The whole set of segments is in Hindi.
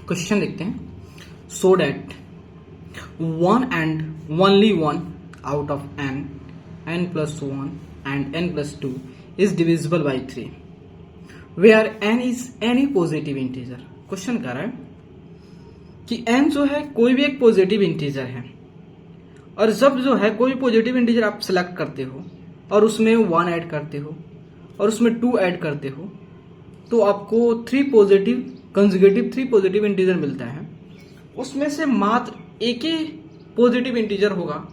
क्वेश्चन देखते हैं। So that one and only one out of n, n plus one and n plus two is divisible by 3 where n is any positive integer. Question कर रहा है कि एन जो है कोई भी एक पॉजिटिव इंटीजर है, और जब जो है कोई पॉजिटिव इंटीजर आप सिलेक्ट करते हो और उसमें 1 ऐड करते हो और उसमें 2 ऐड करते हो तो आपको 3 पॉजिटिव इंटीजर मिलता है। उसमें से मात्र एक ही पॉजिटिव इंटीजर होगा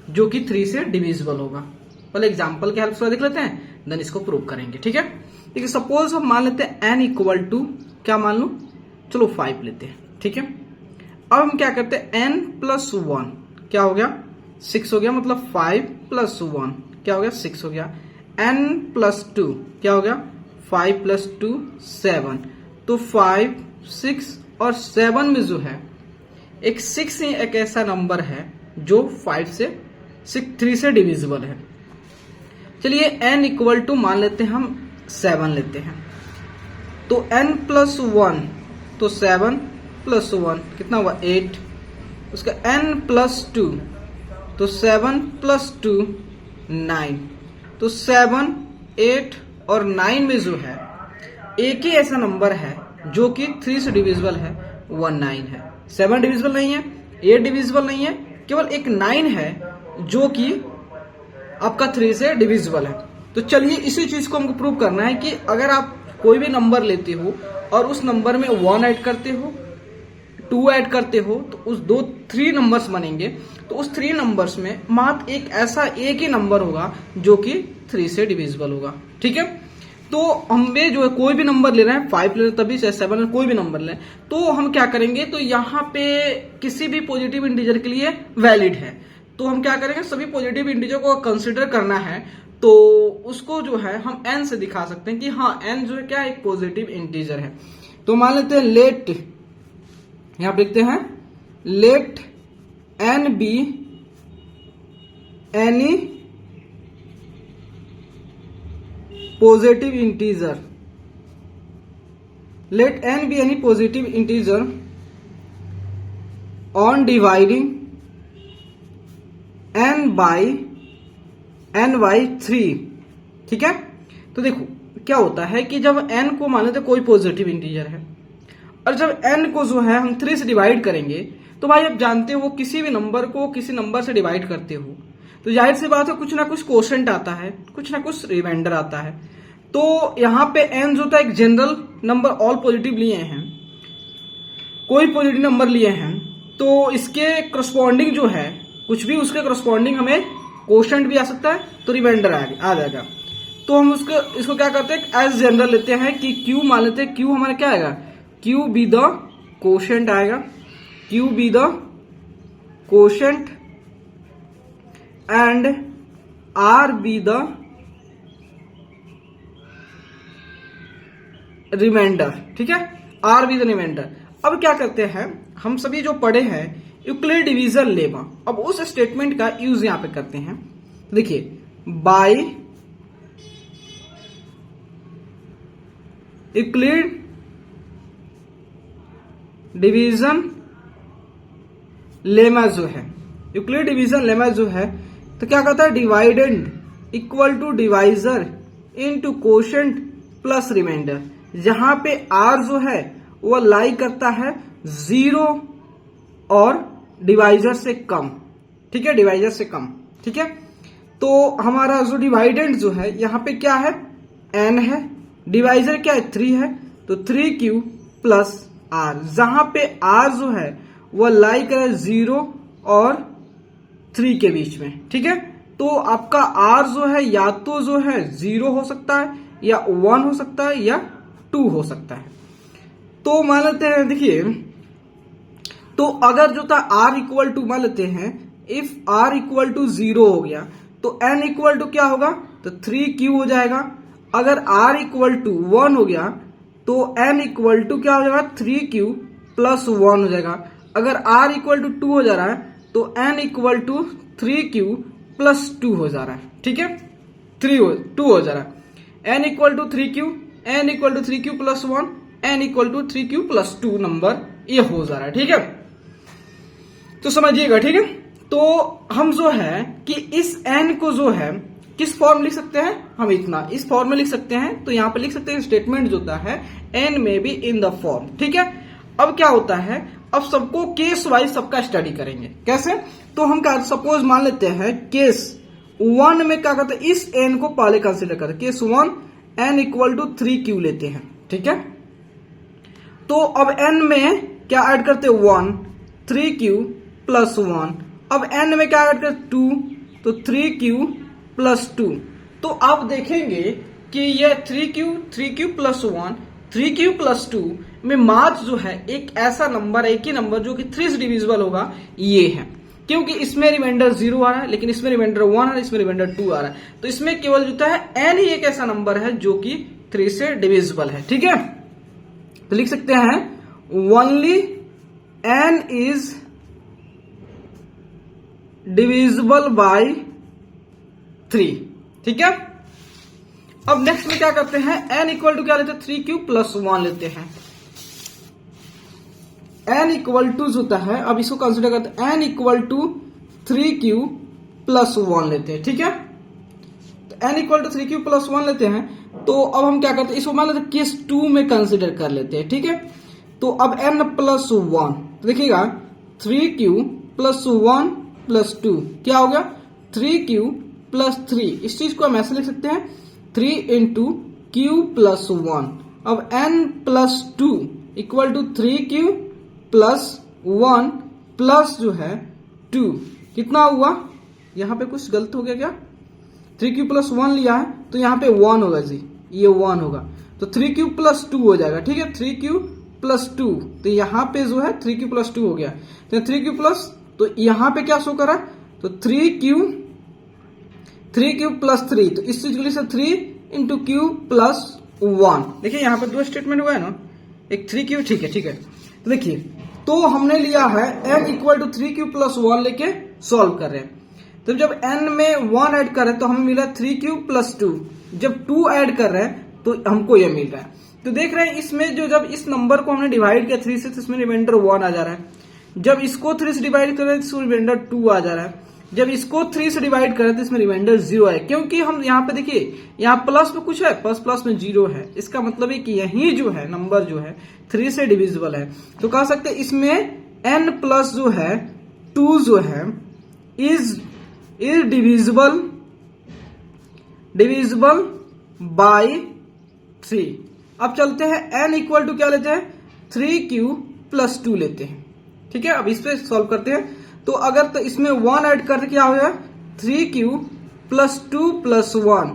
जो कि 3 से डिविजिबल होगा। पहले एग्जांपल के हेल्प से देख लेते हैं, देन इसको प्रूव करेंगे। ठीक है, ठीक है। सपोज हम मान लेते हैं n इक्वल टू क्या मान लो, चलो 5 लेते हैं। ठीक है, अब हम क्या करते हैं, n प्लस 1 क्या हो गया, 6 हो गया, मतलब 5 प्लस 1 क्या हो गया, 6 हो गया। n प्लस 2 क्या हो गया, 5 प्लस 2 7। तो 5, 6 और 7 में जो है एक 6 ही एक ऐसा नंबर है जो 3 से डिविजिबल है। चलिए n इक्वल टू मान लेते हैं हम 7 लेते हैं, तो n प्लस 1 तो 7 प्लस 1 कितना हुआ 8। उसका n प्लस 2 तो 7 प्लस 2 9। तो 7, 8 और 9 में जो है एक ही ऐसा नंबर है जो कि 3 से डिविजिबल है, वो 9 है। 7 डिविजिबल नहीं है, 8 डिविजिबल नहीं है, केवल एक 9 है जो कि आपका 3 से डिविजिबल है। तो चलिए इसी चीज को हमको प्रूव करना है कि अगर आप कोई भी नंबर लेते हो और उस नंबर में 1 ऐड करते हो, 2 ऐड करते हो, तो उस 3 नंबर्स बनेंगे। तो उस 3 नंबर्स में मात्र एक ही नंबर होगा जो कि 3 से डिविजिबल होगा। ठीक है, तो हमें जो है कोई भी नंबर ले रहे हैं, 5 ले रहे हैं तभी, चाहे 7 कोई भी नंबर लें, तो हम क्या करेंगे, तो यहाँ पे किसी भी पॉजिटिव इंटीजर के लिए वैलिड है। तो हम क्या करेंगे, सभी पॉजिटिव इंटीजर को कंसिडर करना है, तो उसको जो है हम n से दिखा सकते हैं कि हाँ n जो है क्या एक पॉजिटिव इंटीजर है। तो मान लेते हैं लेट, यहां पे लिखते हैं let n be any positive integer, let n be any positive integer on dividing n by 3। ठीक है, तो देखो क्या होता है कि जब n को मान लेते कोई पॉजिटिव इंटीजर है और जब n को जो है हम 3 से डिवाइड करेंगे, तो भाई आप जानते हो किसी भी नंबर को किसी नंबर से डिवाइड करते हो तो जाहिर सी बात है कुछ ना कुछ कोशेंट आता है, कुछ ना कुछ रिमाइंडर आता है। तो यहां पे n जो था एक जनरल नंबर, ऑल पॉजिटिव लिए हैं, कोई पॉजिटिव नंबर लिए हैं, तो इसके करस्पॉन्डिंग जो है कुछ भी उसके करस्पॉन्डिंग हमें कोशेंट भी आ सकता है, तो रिमाइंडर आ जाएगा। तो हम इसको क्या करते हैं, एज जनरल लेते हैं कि Q मान लेते हैं, Q हमारा क्या आएगा, Q बी द कोशेंट आएगा, Q be the quotient and R be the remainder. ठीक है, R बी द रिमाइंडर। अब क्या करते हैं, हम सभी जो पढ़े हैं यूक्लिड डिवीजन लेमा, अब उस स्टेटमेंट का यूज यहां पे करते हैं। देखिए बाय यूक्लिड डिवीजन लेमा जो है, यूक्लिड डिवीजन लेमा जो है, तो क्या कहता है, dividend equal to divisor into quotient plus remainder, जहां पे R जो है वो लाई करता है 0 और डिवाइजर से कम। ठीक है, डिवाइजर से कम। ठीक है, तो हमारा जो डिवाइडेंड जो है यहाँ पे क्या है, n है, डिवाइजर क्या है 3 है, तो 3Q प्लस R, जहां पे R जो है वो लाई करे 0 और 3 के बीच में। ठीक है, तो आपका R जो है या तो जो है 0 हो सकता है या 1 हो सकता है या 2 हो सकता है। तो मान लेते हैं, देखिए, तो अगर जो था R इक्वल टू मान लेते हैं, इफ R इक्वल टू 0 हो गया तो n इक्वल टू क्या होगा, तो 3Q हो जाएगा। अगर R इक्वल टू 1 हो गया तो n इक्वल टू क्या हो जाएगा, 3Q प्लस 1 हो जाएगा। अगर R इक्वल टू 2 हो जा रहा है तो n equal to 3Q plus 2 हो जा रहा है। ठीक है, 2 हो जा रहा है। n equal to 3Q plus 1 n equal to 3q+2 number ये हो जा रहा है। ठीक है, तो समझिएगा। ठीक है, तो हम जो है कि इस n को जो है किस फॉर्म लिख सकते हैं, हम इतना इस फॉर्म में लिख सकते हैं। तो यहां पर लिख सकते हैं स्टेटमेंट जो होता है n में बी इन द फॉर्म। ठीक है, अब क्या होता है, अब सबको केस वाइज सबका स्टडी करेंगे। कैसे, तो हम क्या सपोज मान लेते हैं केस 1 में क्या करते हैं, इस n को पहले कंसिडर करते हैं। Case 1 n equal to 3q लेते हैं। ठीक है, तो अब n में क्या ऐड करते हैं 1, 3q+1। अब n में क्या ऐड करते 2, तो 3q+2। तो आप देखेंगे कि ये 3q+1 3q+2 में मार्क्स जो है एक ऐसा नंबर, एक ही नंबर जो कि 3 से डिविजिबल होगा, ये है। क्योंकि इसमें रिमाइंडर 0 आ रहा है, लेकिन इसमें रिमाइंडर 1 आ रहा है, इसमें रिमाइंडर 2 आ रहा है। तो इसमें केवल जो है n ही एक ऐसा नंबर है जो कि 3 से डिविजिबल है। ठीक है, तो लिख सकते हैं only n is divisible by 3। ठीक है, अब नेक्स्ट में क्या करते हैं, n इक्वल टू क्या लेते हैं, 3q+1 लेते हैं। n इक्वल टू जो होता है, अब इसको कंसिडर करते हैं n इक्वल टू 3q+1 लेते हैं। ठीक है, तो n इक्वल टू 3q+1 लेते हैं। तो अब हम क्या करते हैं, इसको मान लेते हैं केस 2 में कंसिडर कर लेते हैं। ठीक है, तो अब n+1, तो देखिएगा 3q+1+2 क्या हो गया, 3q+3। इस चीज को हम ऐसे लिख सकते हैं 3 इंटू q+1। अब n+2 equal to 3q+1 plus जो है 2, कितना हुआ, यहां पे कुछ गलत हो गया क्या, 3q+1 लिया है तो यहां पे 1 होगा जी, ये 1 होगा, तो 3q+2 हो जाएगा। ठीक है, 3q+2, तो यहां पे जो है 3q+2 हो गया, तो 3q+, तो यहां पे क्या शो करा, तो 3q+3, तो इस चीज के लिए 3 इंटू q+1। देखिए यहां पे 2 स्टेटमेंट हुआ है ना, एक 3q। ठीक है, ठीक है, तो देखिए, तो हमने लिया है n इक्वल टू 3q+1 लेके सॉल्व कर रहे हैं। तो जब n में 1 ऐड कर रहे हैं तो हमें मिला 3q+2, जब 2 ऐड कर रहे हैं तो हमको ये मिल रहा है। तो देख रहे हैं इसमें जो जब इस नंबर को हमने डिवाइड किया 3 से, तो इसमें रिमाइंडर 1 आ जा रहा है। जब इसको 3 से डिवाइड कर रहे हैं तो रिमाइंडर 2 आ जा रहा है। जब इसको 3 से डिवाइड करें तो इसमें रिमाइंडर 0 है, क्योंकि हम यहाँ पे देखिए यहाँ प्लस में कुछ है, प्लस में 0 है। इसका मतलब है कि यही जो है नंबर जो है 3 से डिविजिबल है। तो कह सकते हैं इसमें n प्लस जो है 2 जो है इज डिविजिबल बाय 3। अब चलते हैं n इक्वल टू क्या लेते हैं, 3q+2 लेते हैं। ठीक है, अब इस पे सॉल्व करते हैं। तो अगर तो इसमें 1 ऐड करके क्या हो गया, 3q+2+1,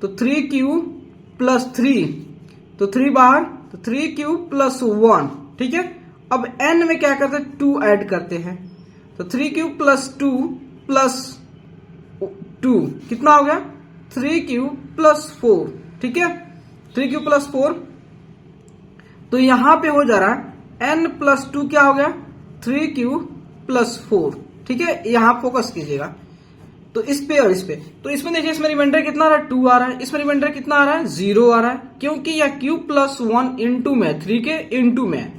तो 3q+3, तो 3 बाहर, तो 3q+1। ठीक है, अब n में क्या करते हैं, 2 ऐड करते हैं, तो 3q+2+2 कितना हो गया, 3q+4। ठीक है, 3q+4, तो यहां पे हो जा रहा है n+2 क्या हो गया, 3q+4। ठीक है, यहां फोकस कीजिएगा। तो इस पे और इस पे, तो इसमें देखिए इसमें रिमाइंडर कितना आ रहा है, 2 आ रहा है। इसमें रिमाइंडर कितना आ रहा है, 0 आ रहा है, क्योंकि यह q+1 इंटू में 3 के इंटू में,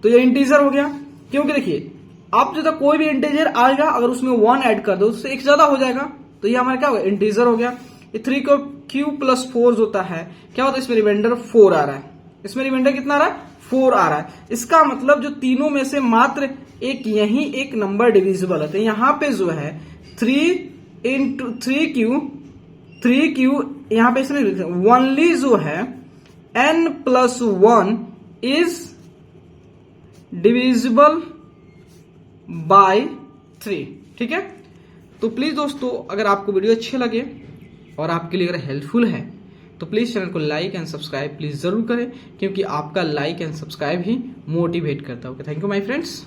तो ये इंटीजर हो गया। क्योंकि देखिए आप जो कोई भी इंटीजर आएगा अगर उसमें 1 ऐड कर दो उससे 1 ज्यादा हो जाएगा, तो ये हमारा क्या होगा, इंटीजर हो गया। ये 3 को q+4 होता है, क्या होता है, इसमें रिमाइंडर 4 आ रहा है। इसमें रिमाइंडर कितना आ रहा है, 4 आ रहा है। इसका मतलब जो तीनों में से मात्र एक यही एक नंबर डिविजिबल है। तो यहां पे जो है 3q यहां पे इसने लिखा ओनली जो है n+1 इज डिविजिबल बाय 3। ठीक है, तो प्लीज दोस्तों अगर आपको वीडियो अच्छे लगे और आपके लिए अगर हेल्पफुल है तो प्लीज चैनल को लाइक एंड सब्सक्राइब प्लीज जरूर करें, क्योंकि आपका like and subscribe he motivate करता है। Okay, thank you my friends.